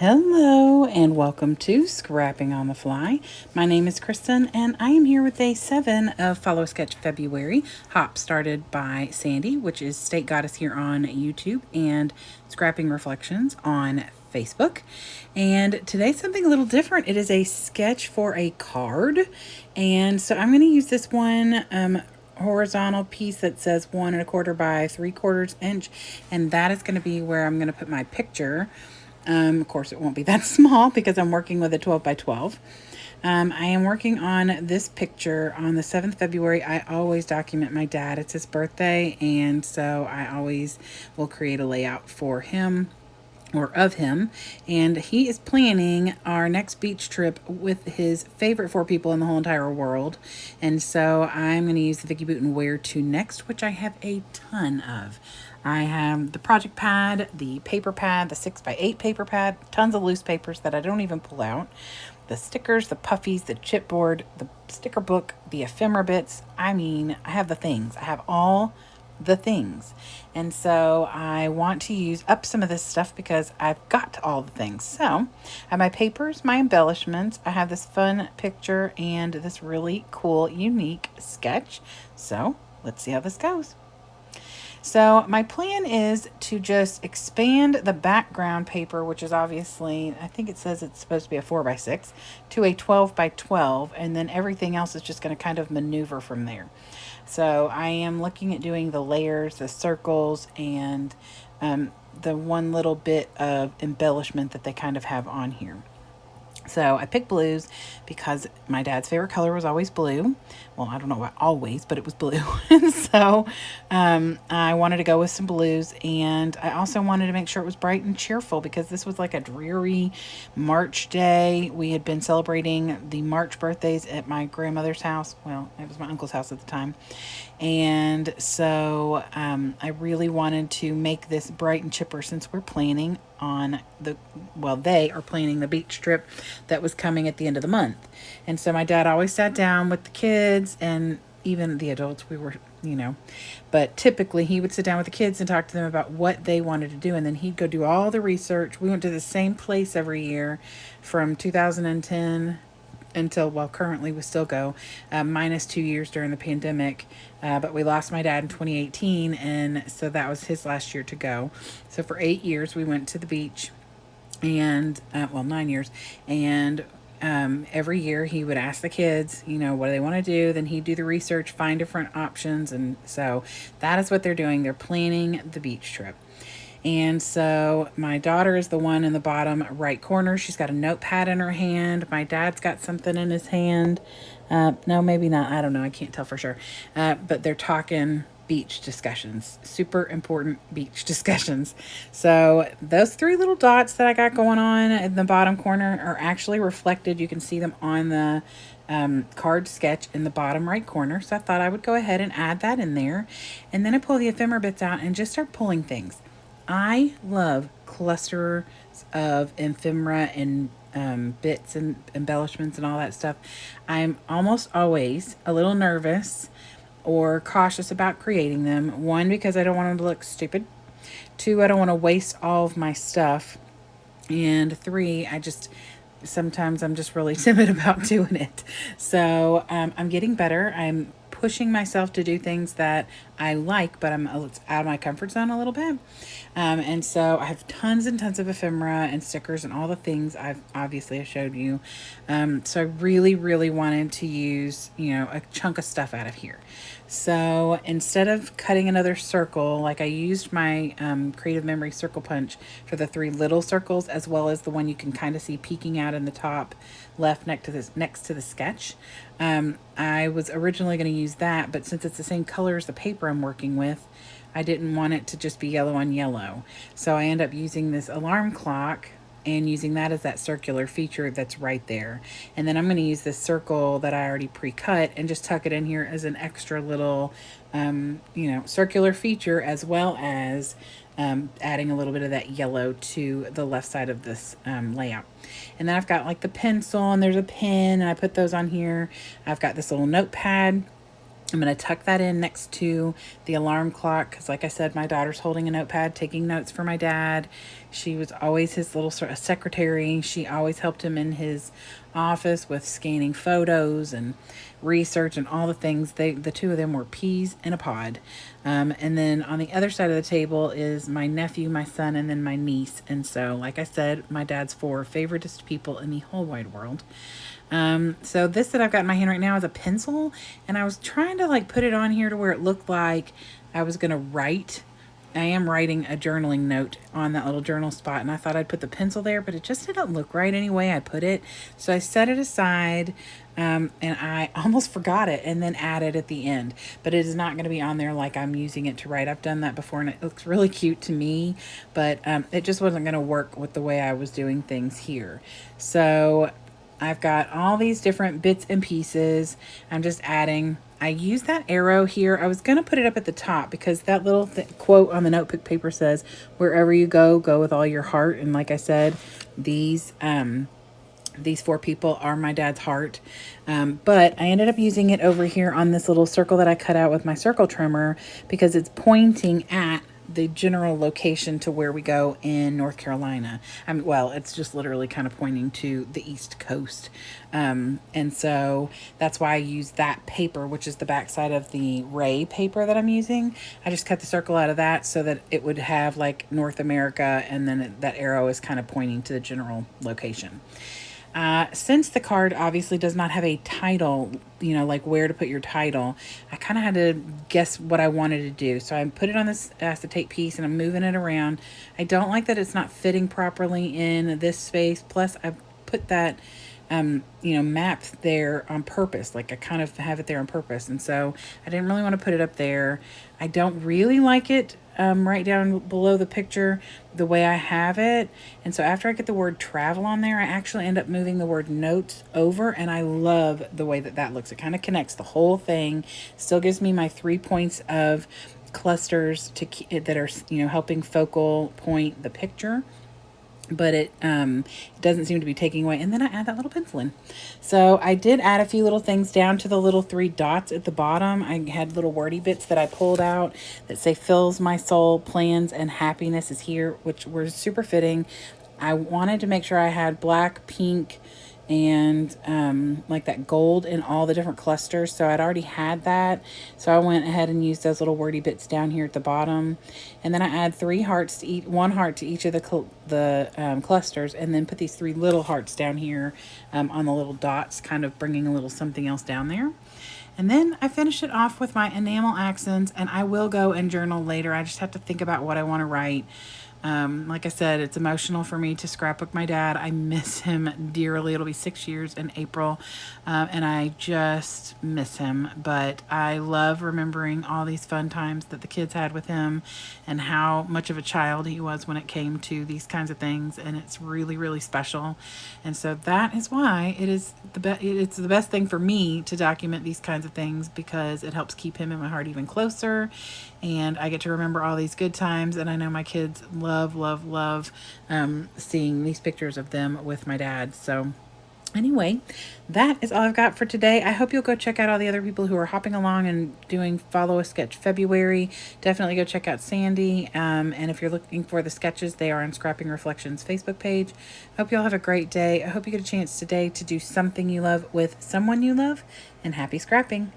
Hello and welcome to Scrapping on the Fly. My name is Kristen and I am here with day 7 of Follow a Sketch February, hop started by Sandie, which is Steakgoddess here on YouTube, and Scrapping Reflections on Facebook. And today's something a little different. It is a sketch for a card, and so I'm going to use this one horizontal piece that says 1 1/4 by 3/4 inch, and that is going to be where I'm going to put my picture. Of course, it won't be that small because I'm working with a 12 by 12. I am working on this picture on the 7th February. I always document my dad. It's his birthday, and so I always will create a layout for him or of him, and he is planning our next beach trip with his favorite 4 people in the whole entire world. And so I'm going to use the Vicky Booten Where To Next, which I have a ton of. I have the project pad, the paper pad, the 6x8 paper pad, tons of loose papers that I don't even pull out, the stickers, the puffies, the chipboard, the sticker book, the ephemera bits. I mean, I have the things. I have all the things. And so I want to use up some of this stuff because I've got all the things. So I have my papers, my embellishments. I have this fun picture and this really cool, unique sketch. So let's see how this goes. So my plan is to just expand the background paper, which is obviously, I think it says it's supposed to be a 4x6, to a 12 by 12, and then everything else is just going to kind of maneuver from there. So I am looking at doing the layers, the circles, and the one little bit of embellishment that they kind of have on here. So I picked blues because my dad's favorite color was always blue. Well, I don't know about always, but it was blue. And so I wanted to go with some blues. And I also wanted to make sure it was bright and cheerful because this was like a dreary March day. We had been celebrating the March birthdays at my grandmother's house. Well, it was my uncle's house at the time. And so I really wanted to make this bright and chipper since we're planning on they are planning the beach trip that was coming at the end of the month. And so my dad always sat down with the kids and even the adults. We were, but typically he would sit down with the kids and talk to them about what they wanted to do. And then he'd go do all the research. We went to the same place every year from 2010 until, well, currently we still go, minus 2 years during the pandemic. But we lost my dad in 2018, and so that was his last year to go. So for 8 years, we went to the beach, and, 9 years, and every year he would ask the kids, what do they want to do? Then he'd do the research, find different options, and so that is what they're doing. They're planning the beach trip. And so my daughter is the one in the bottom right corner. She's got a notepad in her hand. My dad's got something in his hand. No, maybe not. I don't know. I can't tell for sure. But they're talking beach discussions, super important beach discussions. So those 3 little dots that I got going on in the bottom corner are actually reflected. You can see them on the card sketch in the bottom right corner. So I thought I would go ahead and add that in there. And then I pull the ephemera bits out and just start pulling things. I love clusters of ephemera and bits and embellishments and all that stuff. I'm almost always a little nervous or cautious about creating them. 1, because I don't want them to look stupid. 2, I don't want to waste all of my stuff. And 3, sometimes I'm just really timid about doing it. So I'm getting better. I'm pushing myself to do things that I like, but I'm out of my comfort zone a little bit. And so I have tons and tons of ephemera and stickers and all the things I've obviously showed you. So I really, really wanted to use, a chunk of stuff out of here. So instead of cutting another circle, like I used my Creative Memory circle punch for the 3 little circles, as well as the one you can kind of see peeking out in the top left next to the sketch. I was originally going to use that, but since it's the same color as the paper I'm working with, I didn't want it to just be yellow on yellow. So I end up using this alarm clock and using that as that circular feature that's right there. And then I'm going to use this circle that I already pre-cut and just tuck it in here as an extra little, circular feature, as well as adding a little bit of that yellow to the left side of this layout. And then I've got like the pencil and there's a pen, and I put those on here. I've got this little notepad I'm going to tuck that in next to the alarm clock because, like I said, my daughter's holding a notepad, taking notes for my dad. She was always his little sort of secretary. She always helped him in his office with scanning photos and research and all the things. The two of them were peas in a pod. And then on the other side of the table is my nephew, my son, and then my niece. And so, like I said, my dad's four favoriteest people in the whole wide world. So this that I've got in my hand right now is a pencil, and I was trying to like put it on here to where it looked like I was going to write. I am writing a journaling note on that little journal spot, and I thought I'd put the pencil there, but it just didn't look right anyway I put it. So I set it aside, and I almost forgot it and then added at the end, but it is not going to be on there like I'm using it to write. I've done that before and it looks really cute to me, but it just wasn't going to work with the way I was doing things here. So I've got all these different bits and pieces. I'm just adding. I use that arrow here. I was going to put it up at the top because that little quote on the notebook paper says, wherever you go, go with all your heart. And like I said, these four people are my dad's heart. But I ended up using it over here on this little circle that I cut out with my circle trimmer because it's pointing at the general location to where we go in North Carolina. Well, it's just literally kind of pointing to the East Coast. And so that's why I use that paper, which is the backside of the Ray paper that I'm using. I just cut the circle out of that so that it would have like North America, and then that arrow is kind of pointing to the general location. Since the card obviously does not have a title, like where to put your title, I kind of had to guess what I wanted to do. So I put it on this acetate piece and I'm moving it around. I don't like that it's not fitting properly in this space. Plus I put that map there on purpose. Like I kind of have it there on purpose. And so I didn't really want to put it up there. I don't really like it right down below the picture the way I have it. And so after I get the word travel on there, I actually end up moving the word notes over, and I love the way that looks. It kind of connects the whole thing. Still gives me my 3 points of clusters that are helping focal point the picture, but it doesn't seem to be taking away. And then I add that little pencil in. So I did add a few little things down to the little 3 dots at the bottom. I had little wordy bits that I pulled out that say fills my soul, plans, and happiness is here, which were super fitting. I wanted to make sure I had black, pink, and like that gold in all the different clusters. So I'd already had that. So I went ahead and used those little wordy bits down here at the bottom. And then I add 3 hearts to each, 1 heart to each of the clusters, and then put these 3 little hearts down here on the little dots, kind of bringing a little something else down there. And then I finish it off with my enamel accents, and I will go and journal later. I just have to think about what I want to write. Like I said, it's emotional for me to scrapbook my dad. I miss him dearly. It'll be 6 years in April, and I just miss him. But I love remembering all these fun times that the kids had with him and how much of a child he was when it came to these kinds of things, and it's really, really special. And so that is why it's the best thing for me to document these kinds of things, because it helps keep him in my heart even closer, and I get to remember all these good times. And I know my kids love seeing these pictures of them with my dad. So anyway, that is all I've got for today. I hope you'll go check out all the other people who are hopping along and doing Follow a Sketch February. Definitely go check out Sandie. And if you're looking for the sketches, they are on Scrapping Reflections Facebook page. Hope you all have a great day. I hope you get a chance today to do something you love with someone you love, and happy scrapping.